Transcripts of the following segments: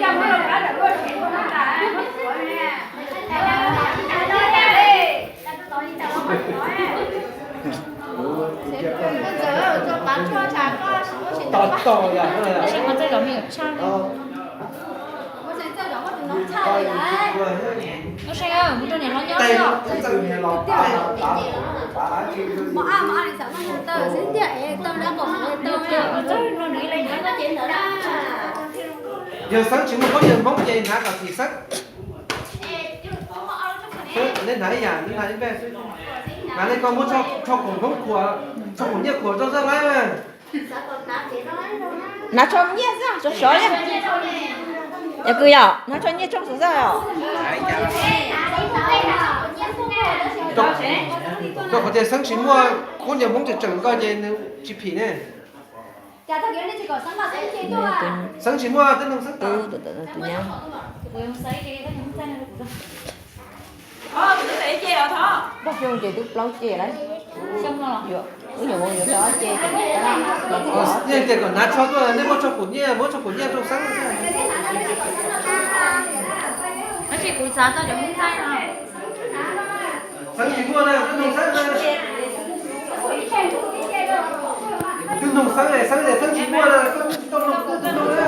喜欢这种没有差的。nó sao một trong này nó nhớ rồi mà anh sợ nó tờ xin tiện tờ đã bỏ tờ nó nghĩ lên nó chuyện nữa đó giờ sáng chỉ một có giờ bóng dây hả cả thì sắc nên thấy nhà nên thấy về mà nên con muốn cho cổ không của cho cổ nhiệt của cho ra lái mà nó cho nhiệt ra cho sói nhá nhà cười à nó cho nhiệt trong số ra à cho có thể sáng chỉ mua con nhà bóng chỉ整个这几批呢sáng chỉ mua tên đồng sáng tạo tụi nhau bác vô chị tôi lâu chè đấy xong rồi ví dụ như đó chè nhưng tiền còn nát cho tôi nên mua cho cổ nhiệt trong sáng nó chỉ cúi giá tao để không tay nào sáng chỉ mua này tên đồng sáng này tương đồng sáng này sáng chỉ mua là tương đồng này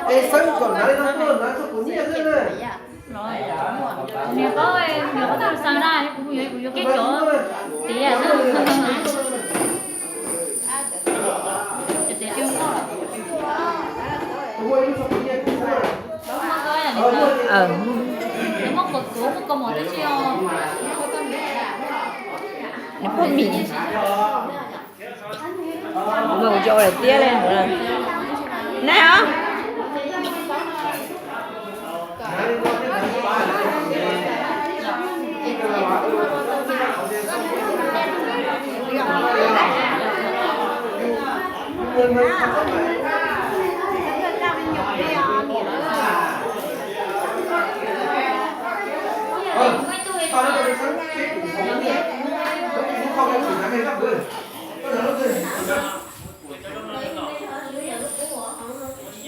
cái sáng còn nát nó mua nát cho cổ nhiệt nữa này rồi nếu có tao sang ra cũng vô cái chỗ tí à nó để chung có nếu mà cột cũ một con một đấy chưa nó có mì ngầu cho là tía lên rồi này hả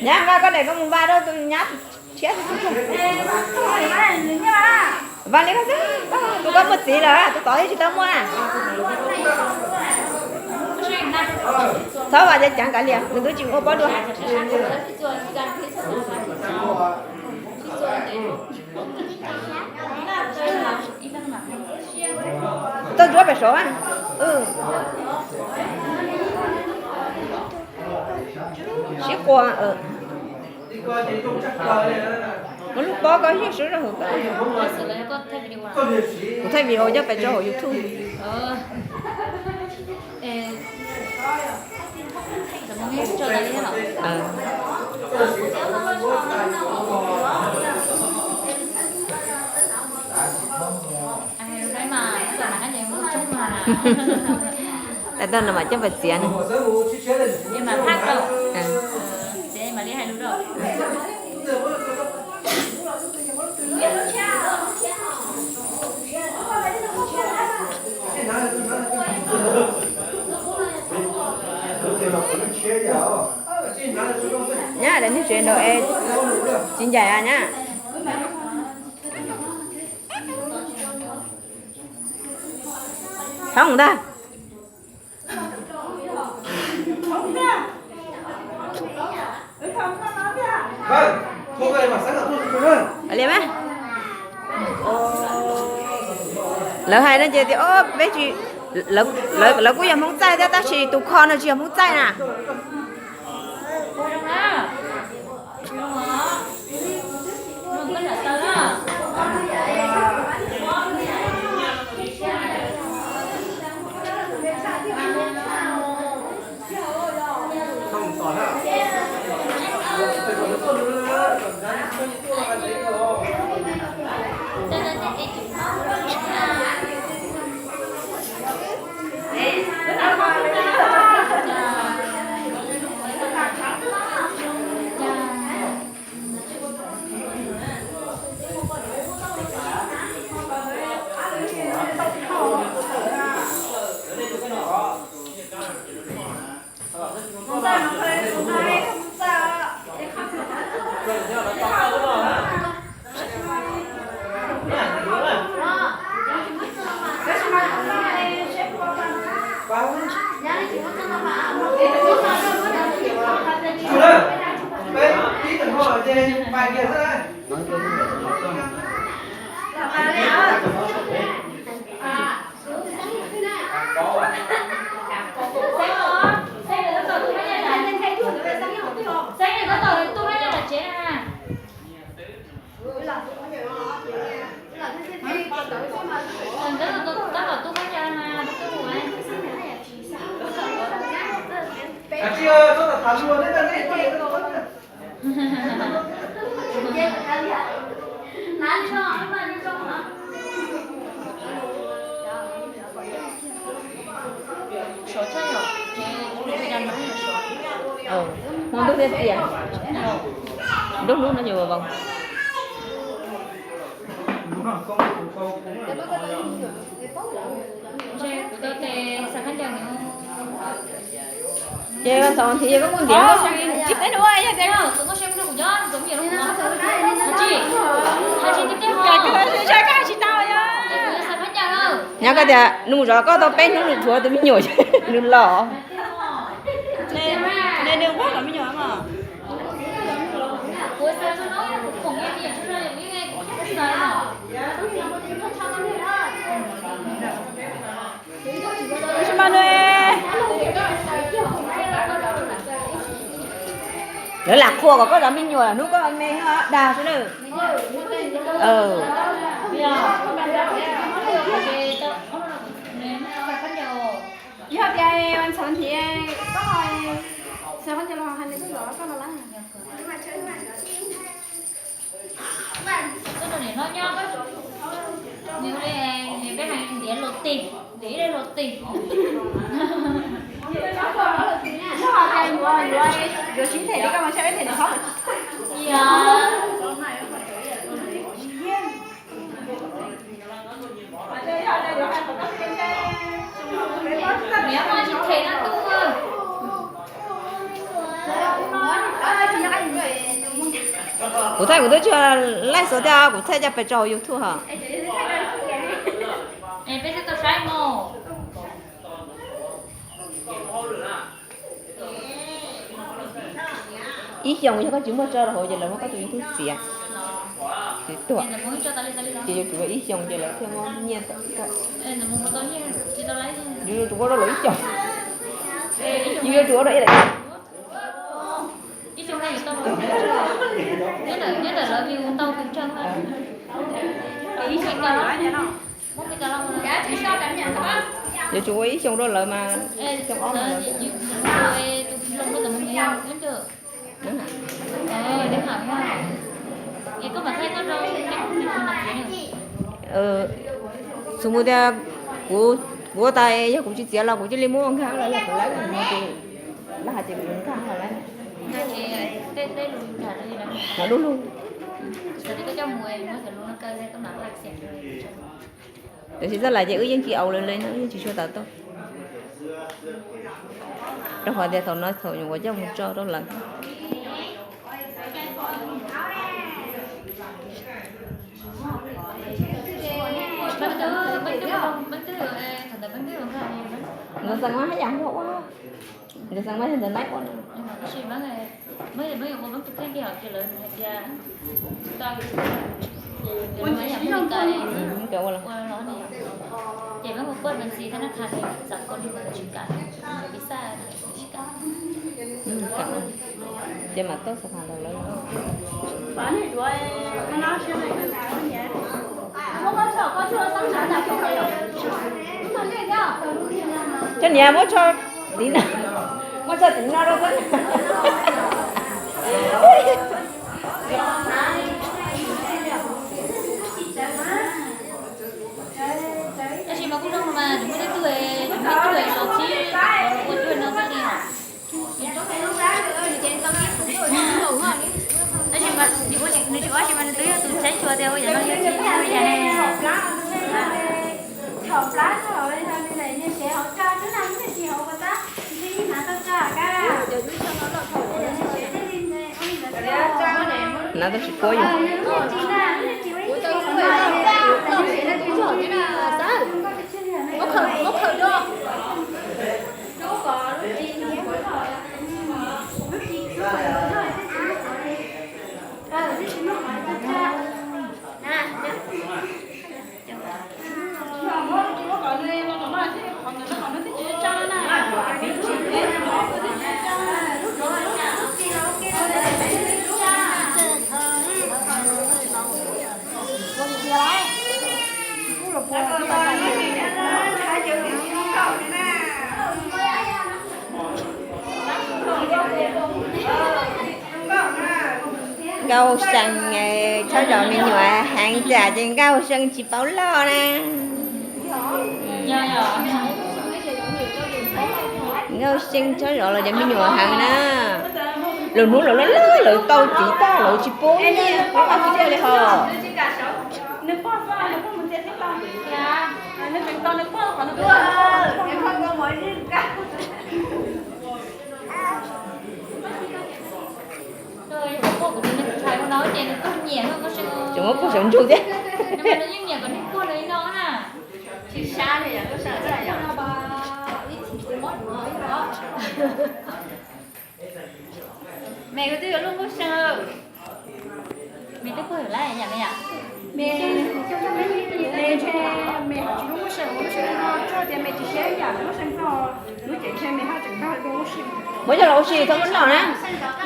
nhá ra con này có một ba đâu tôi nhát chết và lấy tôi có một tí rồi tôi có gì tao mua à thôi vào đây chẳng cả liền đừng có chịu ô bó đua tôi chúa phải số à xí qua một lúc có hiến sữa rồi tôi thấy video chắc phải cho họ YouTube cho đây thế nào đấy mà giờ là cái gì cũng chung mà tại tên là mà chắc phải tiền nhưng mà khác đâu để mà đi hai lúc rồi nhá đến nói chuyện đồ em xin dài à nhá không ta vâng cô về mà sáng là tôi rồi liền á lỡ hai nó chơi thì ô bé chị lỡ cũng giờ muốn chạy ra ta chỉ tụ con rồi chị muốn chạy nè Chủ任, bên tí tận hỏi về bài kia ra đây. Chị ơi, tôi là thả luôn đấy, đây đây. Ngon đúc lên tiền. Đúc nó nhiều vào vòng. Chị con chọn thì có muốn điểm không? Chip đến rồi nha chị. Có xem được chứ, giống như lúc đó. Chị tiếp theo. Chơi cái chị tao nha. Sao phát nhà đâu? Nhà cái thì nung rõ có tao bên nó được thua tao mới nhồi nung lỏ. Nên nung quá là mới nhồi mà. Cuối sao cho nó cũng nghe gì cho nên những nghe cũng rất sai mà. Nếu lạc khô có đó mình nhồi nó có mê đào chứ nữa. Đi học dạy anh sẵn thì có hỏi sao vẫn cho lo hành đến đó có lo lắng Cái này nó nhon á. Nếu cái này để lột tiền, để đây lột tiền. nó học dạy mua rồi chính thể đi các bạn chơi thì nó khó Dạ. Mẹ ơi, chị thấy nó tu ơi. Của tôi chưa lại số theo của thầy cho phải cho YouTube hả? Em biết tôi sai mồ. Ý dòng cho có chúng mà cho là hồi giờ là nó có tụi thứ gì à? Thì tuổi Em là muốn cho ta đi đó. chị cho tụi ý dòng giờ là theo ngon nhiên tất cả. Em là muốn tôi như chị tao lấy đi. Như tụi có đó là ý dòng. Như tụi đó đây là Ý trong này tao nhất là lợi view tao cũng chân thôi. Ý chị cao lắm. Muốn cái cao lắm rồi. Dạ chị sao cảm nhận đó. giờ chú ý trong đó lợi mà trong óc mà Tôi không có tầm nghe đến chưa? đúng hả? Đến hẳn ha. Em có mà thấy có đâu số mua ra của tay của chị là của chị lấy mua kháng lại là của lấy là hạt chị cũng kháng lại tên luôn thả đi đó. nó đúng luôn Giờ thì có cho mùi mới phải luôn nó cây ra có nặng lại xẹt rồi. để chị ra lại chị ư dân chị ầu lên nó chị cho tao tốt trong hỏi thì thầu nói thầu nhưng mà chắc không cho đó lần Bánh tứ thằng người sang má chẳng quá người sang má thì nãy quá nhưng mà cái gì bán này mấy người bán thực cái kia kia lên kia tao mấy nhà mấy cái kiểu là qua nó này chị bán một bớt mình xí thế nó khá thì giặt con đi mà chỉ cả bị xa chỉ cả cảm ơn để mà tốt sẽ thành được lớn bán thì đuôi nó chưa này không có sợ có chưa sáng sáng là không cho nhà bố cho tí nào bố cho tính nào đâu thế cái gì mà cũng đâu mà chúng mấy tuổi nó chỉ một tuổi nó ra đi hả? Nói chung mà đi qua chị nói chuyện mà tới tôi thấy chùa theo bây giờ nó như thế này. học lá rồi đây này nên sẽ học cho thứ năm thì chị học ta thì mà tao cho cả nó tôi chỉ có rồi Gâu sân cho rồi mình nhựa hàng trả trên gâu sân chỉ bảo lo nè gâu sân cho rồi là cho mình nhựa hàng nè rồi muốn là nó lớn rồi tao chỉ ta rồi chỉ bố nha nó ăn cái này hả Rồi, cô của mình phải có nói chuyện nó nhẹ hơn có sự. chúng nó có sự chú thế. Nhưng mà nó như nhẹ còn cô đấy nó nè. Chỉ xa thì có sợ rất là nhỏ. Mẹ có tiêu luôn có sợ. Mẹ tôi có hiểu lại nhà mẹ ạ. Mẹ chỉ lúc sợ lúc sợ nó cho tiền mẹ chỉ xe nhà lúc sinh nó lúc chạy xe mẹ hai chẳng bao lúc sinh. Bây giờ là gì không có nào nè.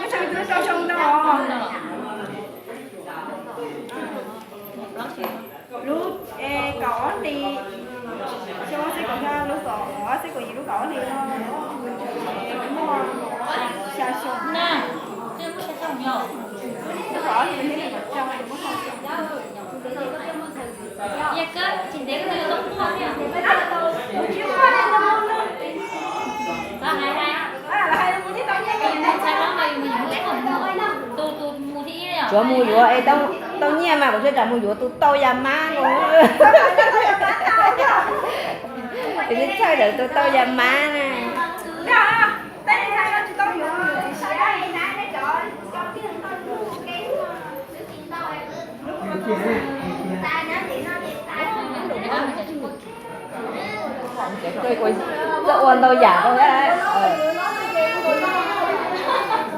Lúc sinh tôi cho xong đó. Lúc có đi cho sẽ có ra lúc có sẽ có gì lúc có đi mua xa xôi. Nè, chưa có sẽ xong nhở. Lúc có thì mình thấy là trong này cũng không. Dạ cơ, chỉ để cái thứ tốt không nhỉ? Có hai. Sao đó mày mua tôi mua thị nhỉ? Chúa mua dũa ấy tao nhia mà cũng sẽ trả mua dũa tôi già má luôn. Thì cái chơi được tôi già má nè. Chơi coi sợ ôn tôi giả không đấy.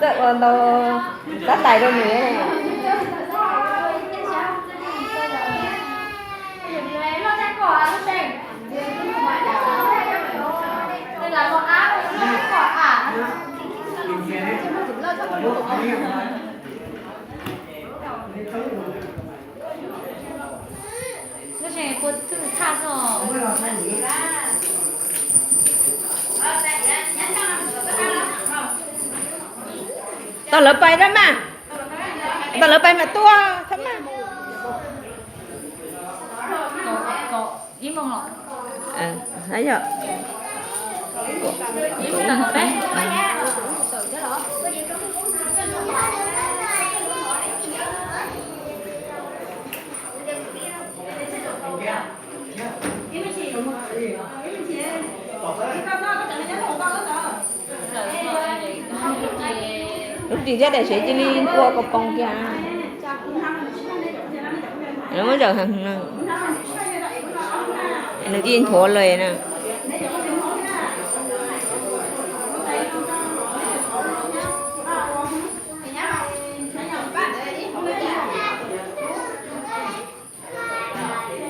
Sợ ôn tôi tắt tay tôi nữa này. Đây là con áp quả à? Cái này cô tự tha rồi. Tao lỡ bay đó mà. Tao lỡ bay mà tua thấm mà. Cậu im mong rồi. Thấy chưa? Im tận đấy. Lúc đi ra để sẽ đi lên qua cái bông kia. Nó mới giờ hàng nó đi thua lời nè.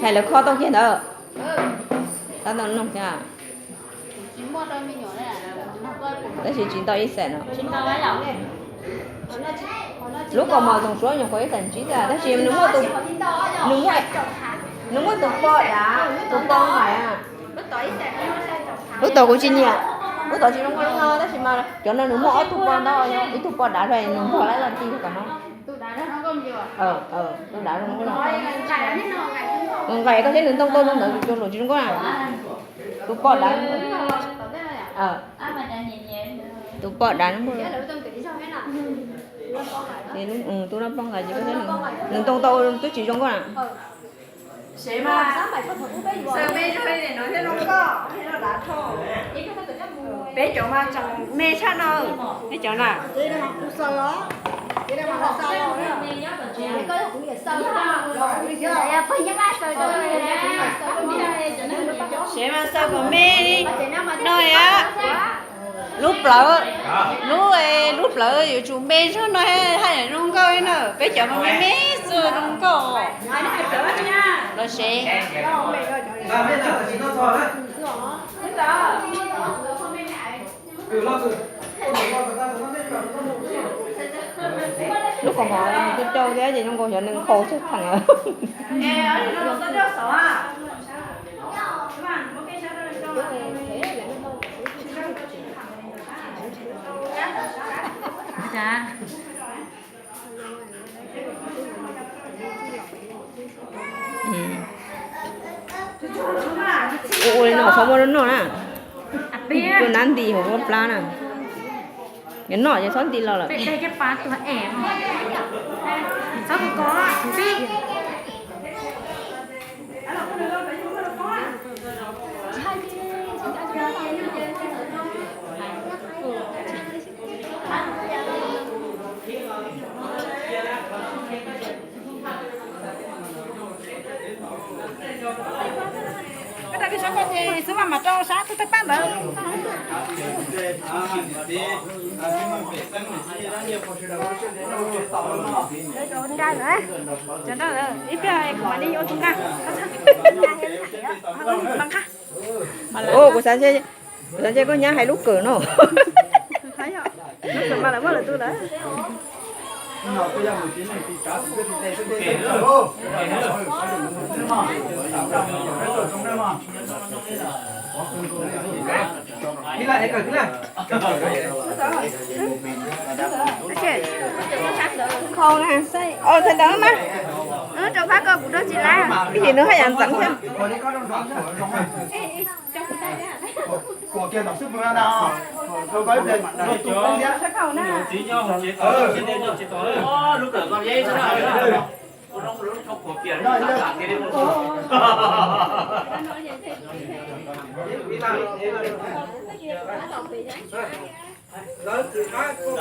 Thầy là kho tông kia đó. Tao tao nông kia. Đó là chuyện tao ít xem nó. Chúng ta nói là Lúc còn màu tổng số nhiều có thành trí ra. Đó là nó mua tụ nó mua tụ bò đã. Tụ bò phải à. Lúc tao cũng chỉ nhỉ. Lúc tao chỉ nó ngon nó. Đó là cho nên nó mua tụ bò đó. Ít tụ bò đã rồi nó mua lại là tiền cả nó. Tôi đã rồi nó còn vậy có thể nướng tông tông nữa cho nó chỉ có à. Tụ bò đã. Tụ bò đã nó mua. Thì tôi nó bông gà chỉ có thế nướng tông tông tôi chỉ trong có à. Sẽ mà sợ mê cho hay để nói thế nó có thế nó đã thôi bé chỗ mà chẳng mê cha nào bé chỗ nào sẽ mà sao có mê đi nói á lúc lỡอยู่chủ mê cho nói hay là không có ấy nữa bây giờ mà mê rồi không có nó sẽ làm bên nào chỉ nó thò đấy từ lo từ lúc còn hỏi cái trâu cái gì trong cô cho nên khô chết thằng ở Dạ. ôi nó không có nó nè À biết. tôi nán đi không có plan à cái nọ cho son đi lo là Vậy đây cái pháตัวแอบsao không có biết cái số con gì số mà cho sát tôi tách bán được cho nó ít cái mà đi vô chúng ta bằng khác ô của sáng chơi có nhá hay lúc cử nó thấy không lúc mà lại mất là tôi đấy đi lại cái này khô nè ô thế đó má cho bác cơ của đó chị lá cái gì nữa hay ăn sẵn thêm của kia đọc sức vừa nào tôi có đây mặt này sắc hồng nè chỉ nhau chỉ tối chỉ đến chỉ tối lúc đó con dây thế nào lúc không có tiền nó làm cái đấy đi làm lớn từ má cô